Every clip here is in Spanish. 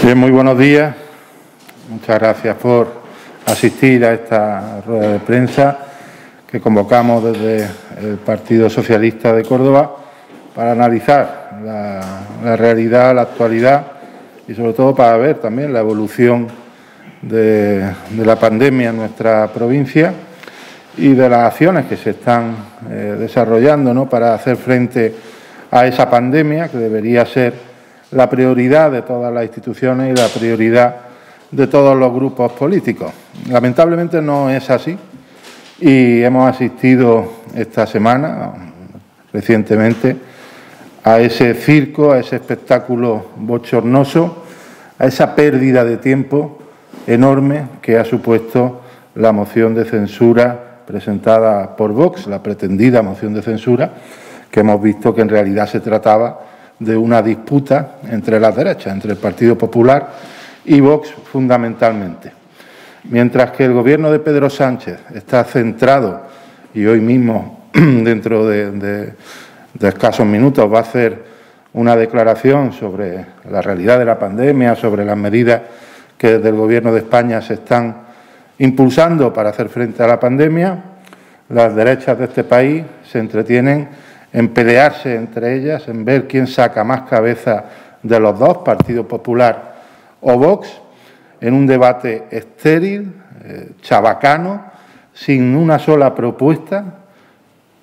Bien, muy buenos días. Muchas gracias por asistir a esta rueda de prensa que convocamos desde el Partido Socialista de Córdoba para analizar la realidad, la actualidad y sobre todo para ver también la evolución de la pandemia en nuestra provincia y de las acciones que se están desarrollando, ¿no?, para hacer frente a esa pandemia que debería ser la prioridad de todas las instituciones y la prioridad de todos los grupos políticos. Lamentablemente no es así y hemos asistido esta semana, recientemente, a ese circo, a ese espectáculo bochornoso, a esa pérdida de tiempo enorme que ha supuesto la moción de censura presentada por Vox, la pretendida moción de censura, que hemos visto que en realidad se trataba de una disputa entre las derechas, entre el Partido Popular y Vox fundamentalmente. Mientras que el Gobierno de Pedro Sánchez está centrado, y hoy mismo, dentro de escasos minutos, va a hacer una declaración sobre la realidad de la pandemia, sobre las medidas que desde el Gobierno de España se están impulsando para hacer frente a la pandemia, las derechas de este país se entretienen en pelearse entre ellas, en ver quién saca más cabeza de los dos, Partido Popular o Vox, en un debate estéril, chabacano, sin una sola propuesta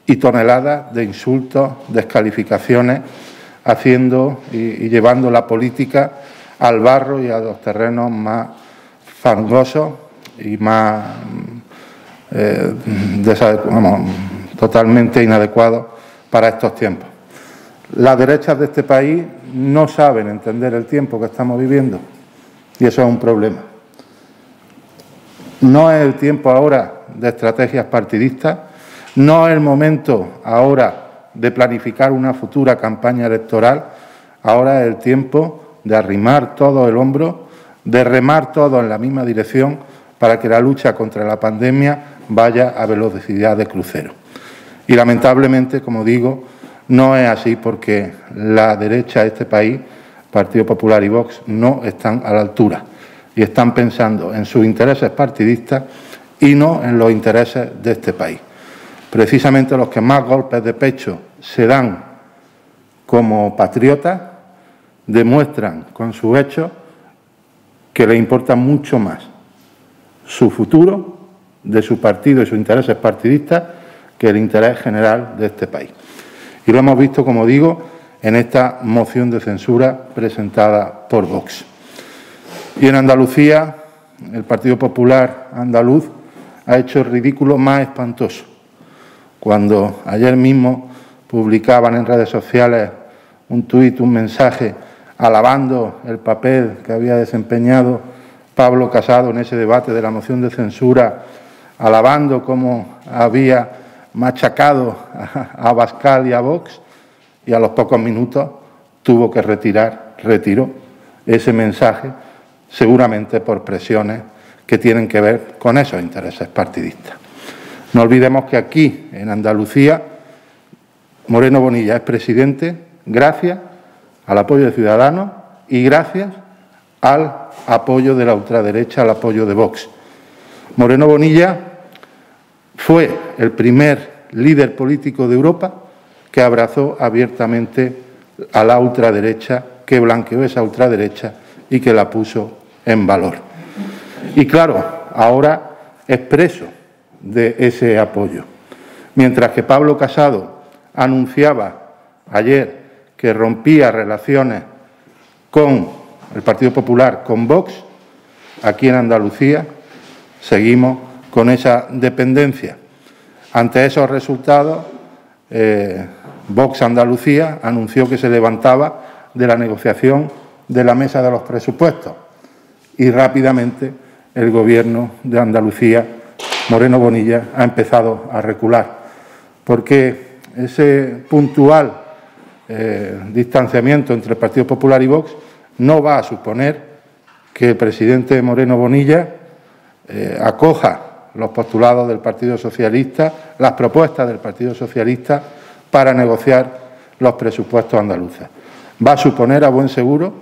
y toneladas de insultos, descalificaciones, haciendo y llevando la política al barro y a los terrenos más fangosos y más totalmente inadecuados para estos tiempos. Las derechas de este país no saben entender el tiempo que estamos viviendo y eso es un problema. No es el tiempo ahora de estrategias partidistas, no es el momento ahora de planificar una futura campaña electoral, ahora es el tiempo de arrimar todo el hombro, de remar todo en la misma dirección para que la lucha contra la pandemia vaya a velocidad de crucero. Y lamentablemente, como digo, no es así porque la derecha de este país, Partido Popular y Vox, no están a la altura y están pensando en sus intereses partidistas y no en los intereses de este país. Precisamente los que más golpes de pecho se dan como patriotas demuestran con sus hechos que les importa mucho más su futuro de su partido y sus intereses partidistas que el interés general de este país. Y lo hemos visto, como digo, en esta moción de censura presentada por Vox. Y en Andalucía, el Partido Popular andaluz ha hecho el ridículo más espantoso. Cuando ayer mismo publicaban en redes sociales un tuit, un mensaje, alabando el papel que había desempeñado Pablo Casado en ese debate de la moción de censura, alabando cómo había machacado a Abascal y a Vox, y a los pocos minutos tuvo que retiró ese mensaje, seguramente por presiones que tienen que ver con esos intereses partidistas. No olvidemos que aquí, en Andalucía, Moreno Bonilla es presidente gracias al apoyo de Ciudadanos y gracias al apoyo de la ultraderecha, al apoyo de Vox. Moreno Bonilla fue el primer líder político de Europa que abrazó abiertamente a la ultraderecha, que blanqueó esa ultraderecha y que la puso en valor. Y claro, ahora es preso de ese apoyo. Mientras que Pablo Casado anunciaba ayer que rompía relaciones con el Partido Popular, con Vox, aquí en Andalucía seguimos con esa dependencia. Ante esos resultados, Vox Andalucía anunció que se levantaba de la negociación de la mesa de los presupuestos y rápidamente el Gobierno de Andalucía, Moreno Bonilla, ha empezado a recular, porque ese puntual distanciamiento entre el Partido Popular y Vox no va a suponer que el presidente Moreno Bonilla acoja los postulados del Partido Socialista, las propuestas del Partido Socialista para negociar los presupuestos andaluces. Va a suponer, a buen seguro,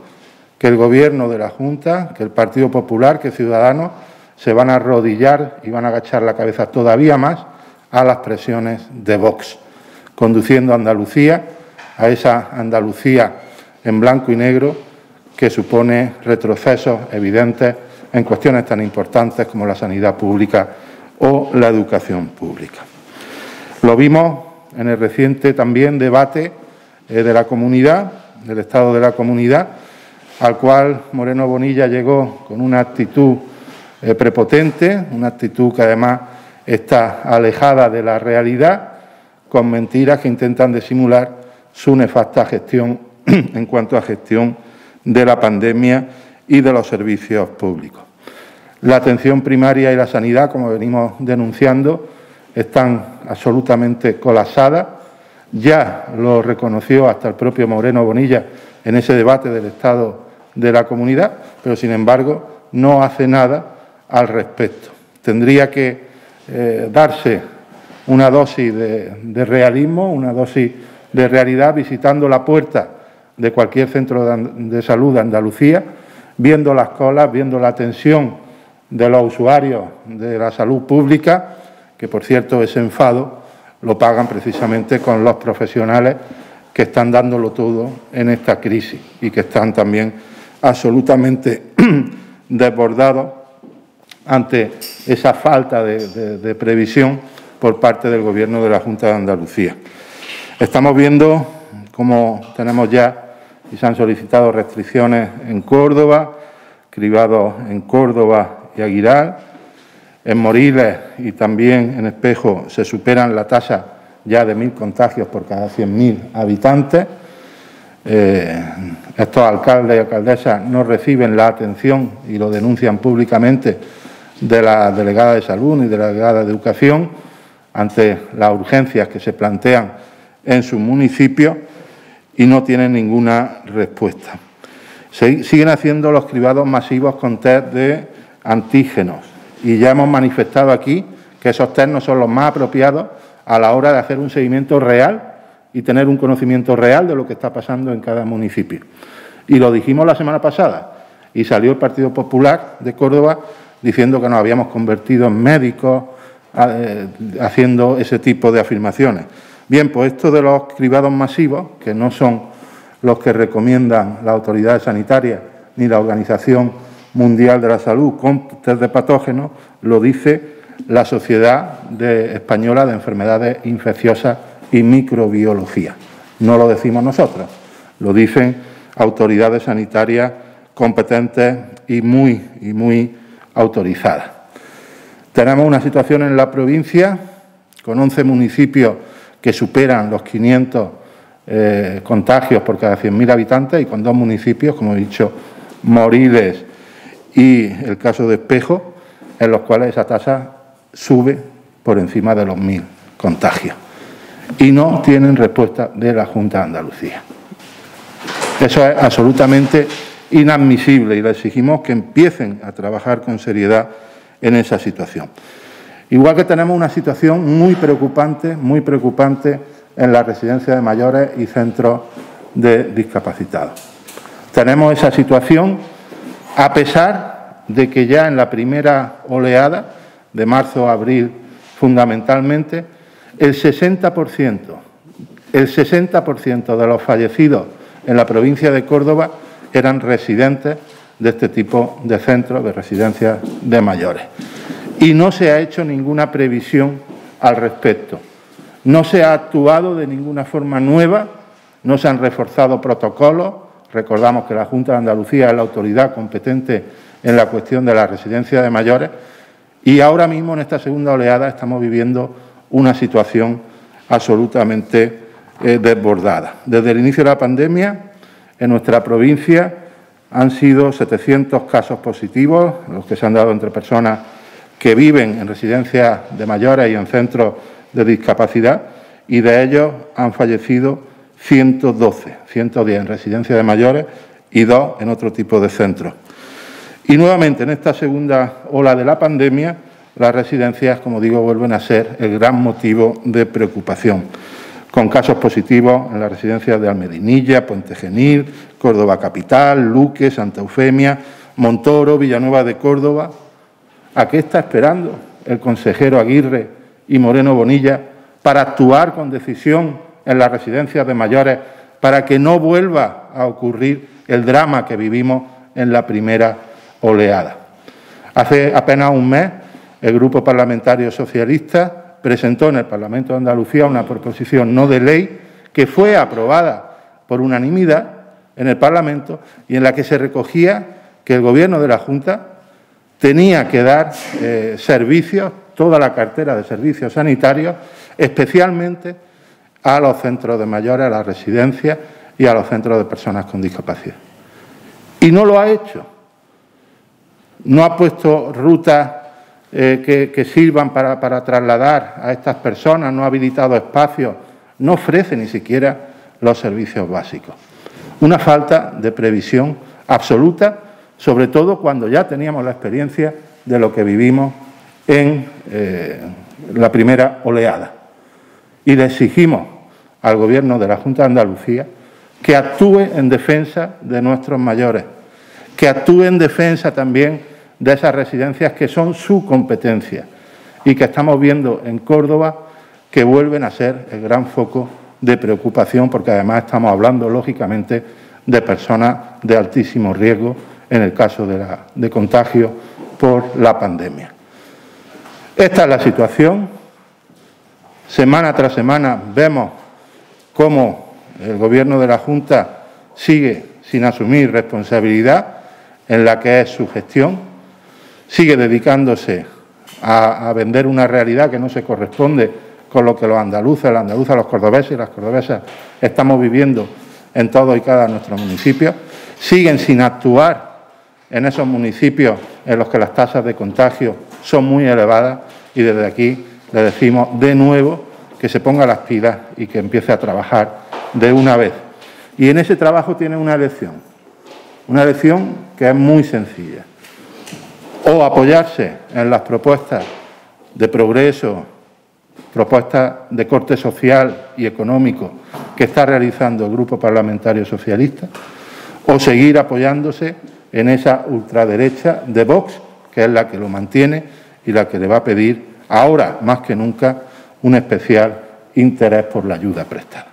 que el Gobierno de la Junta, que el Partido Popular, que Ciudadanos se van a arrodillar y van a agachar la cabeza todavía más a las presiones de Vox, conduciendo a Andalucía, a esa Andalucía en blanco y negro que supone retrocesos evidentes en cuestiones tan importantes como la sanidad pública o la educación pública. Lo vimos en el reciente también debate de la comunidad, del Estado de la Comunidad, al cual Moreno Bonilla llegó con una actitud prepotente, una actitud que además está alejada de la realidad, con mentiras que intentan disimular su nefasta gestión en cuanto a gestión de la pandemia y de los servicios públicos. La atención primaria y la sanidad, como venimos denunciando, están absolutamente colapsadas. Ya lo reconoció hasta el propio Moreno Bonilla en ese debate del Estado de la Comunidad, pero sin embargo no hace nada al respecto. Tendría que darse una dosis de realismo, una dosis de realidad, visitando la puerta de cualquier centro de salud de Andalucía, viendo las colas, viendo la atención de los usuarios de la salud pública, que por cierto ese enfado lo pagan precisamente con los profesionales que están dándolo todo en esta crisis y que están también absolutamente desbordados ante esa falta de previsión por parte del Gobierno de la Junta de Andalucía. Estamos viendo cómo tenemos ya y se han solicitado restricciones en Córdoba, cribados en Córdoba y Aguilar. En Moriles y también en Espejo se superan la tasa ya de 1.000 contagios por cada 100.000 habitantes. Estos alcaldes y alcaldesas no reciben la atención y lo denuncian públicamente de la delegada de Salud ni de la delegada de Educación ante las urgencias que se plantean en sus municipios y no tienen ninguna respuesta. Siguen haciendo los cribados masivos con test de antígenos y ya hemos manifestado aquí que esos test no son los más apropiados a la hora de hacer un seguimiento real y tener un conocimiento real de lo que está pasando en cada municipio. Y lo dijimos la semana pasada y salió el Partido Popular de Córdoba diciendo que nos habíamos convertido en médicos haciendo ese tipo de afirmaciones. Bien, pues esto de los cribados masivos, que no son los que recomiendan las autoridades sanitarias ni la Organización Mundial de la Salud con test de patógenos, lo dice la Sociedad Española de Enfermedades Infecciosas y Microbiología. No lo decimos nosotros, lo dicen autoridades sanitarias competentes y muy autorizadas. Tenemos una situación en la provincia con 11 municipios que superan los 500 contagios por cada 100.000 habitantes y con 2 municipios, como he dicho, Moriles y el caso de Espejo, en los cuales esa tasa sube por encima de los 1.000 contagios. Y no tienen respuesta de la Junta de Andalucía. Eso es absolutamente inadmisible y le exigimos que empiecen a trabajar con seriedad en esa situación. Igual que tenemos una situación muy preocupante en las residencias de mayores y centros de discapacitados. Tenemos esa situación a pesar de que ya en la primera oleada, de marzo a abril fundamentalmente, el 60% de los fallecidos en la provincia de Córdoba eran residentes de este tipo de centros, de residencias de mayores. Y no se ha hecho ninguna previsión al respecto. No se ha actuado de ninguna forma nueva, no se han reforzado protocolos. Recordamos que la Junta de Andalucía es la autoridad competente en la cuestión de la residencia de mayores y ahora mismo en esta segunda oleada estamos viviendo una situación absolutamente desbordada. Desde el inicio de la pandemia, en nuestra provincia han sido 700 casos positivos, los que se han dado entre personas que viven en residencias de mayores y en centros de discapacidad, y de ellos han fallecido 110 en residencias de mayores y 2 en otro tipo de centros. Y nuevamente, en esta segunda ola de la pandemia, las residencias, como digo, vuelven a ser el gran motivo de preocupación. con casos positivos en las residencias de Almedinilla, Puente Genil, Córdoba Capital, Luque, Santa Eufemia, Montoro, Villanueva de Córdoba. ¿A qué está esperando el consejero Aguirre y Moreno Bonilla para actuar con decisión en las residencias de mayores para que no vuelva a ocurrir el drama que vivimos en la primera oleada? Hace apenas un mes, el Grupo Parlamentario Socialista presentó en el Parlamento de Andalucía una proposición no de ley que fue aprobada por unanimidad en el Parlamento y en la que se recogía que el Gobierno de la Junta tenía que dar servicios, toda la cartera de servicios sanitarios, especialmente a los centros de mayores, a las residencias y a los centros de personas con discapacidad. Y no lo ha hecho. No ha puesto rutas que sirvan para trasladar a estas personas, no ha habilitado espacios, no ofrece ni siquiera los servicios básicos. Una falta de previsión absoluta, sobre todo cuando ya teníamos la experiencia de lo que vivimos en la primera oleada. Y le exigimos al Gobierno de la Junta de Andalucía que actúe en defensa de nuestros mayores, que actúe en defensa también de esas residencias que son su competencia y que estamos viendo en Córdoba que vuelven a ser el gran foco de preocupación, porque además estamos hablando, lógicamente, de personas de altísimo riesgo en el caso de contagio por la pandemia. Esta es la situación. Semana tras semana vemos cómo el Gobierno de la Junta sigue sin asumir responsabilidad en la que es su gestión, sigue dedicándose a vender una realidad que no se corresponde con lo que los andaluces, las andaluzas, los cordobeses y las cordobesas estamos viviendo en todos y cada nuestro municipio. Siguen sin actuar en esos municipios en los que las tasas de contagio son muy elevadas y desde aquí le decimos de nuevo que se ponga las pilas y que empiece a trabajar de una vez. Y en ese trabajo tiene una elección que es muy sencilla. O apoyarse en las propuestas de progreso, propuestas de corte social y económico que está realizando el Grupo Parlamentario Socialista, o seguir apoyándose en esa ultraderecha de Vox, que es la que lo mantiene y la que le va a pedir ahora más que nunca un especial interés por la ayuda prestada.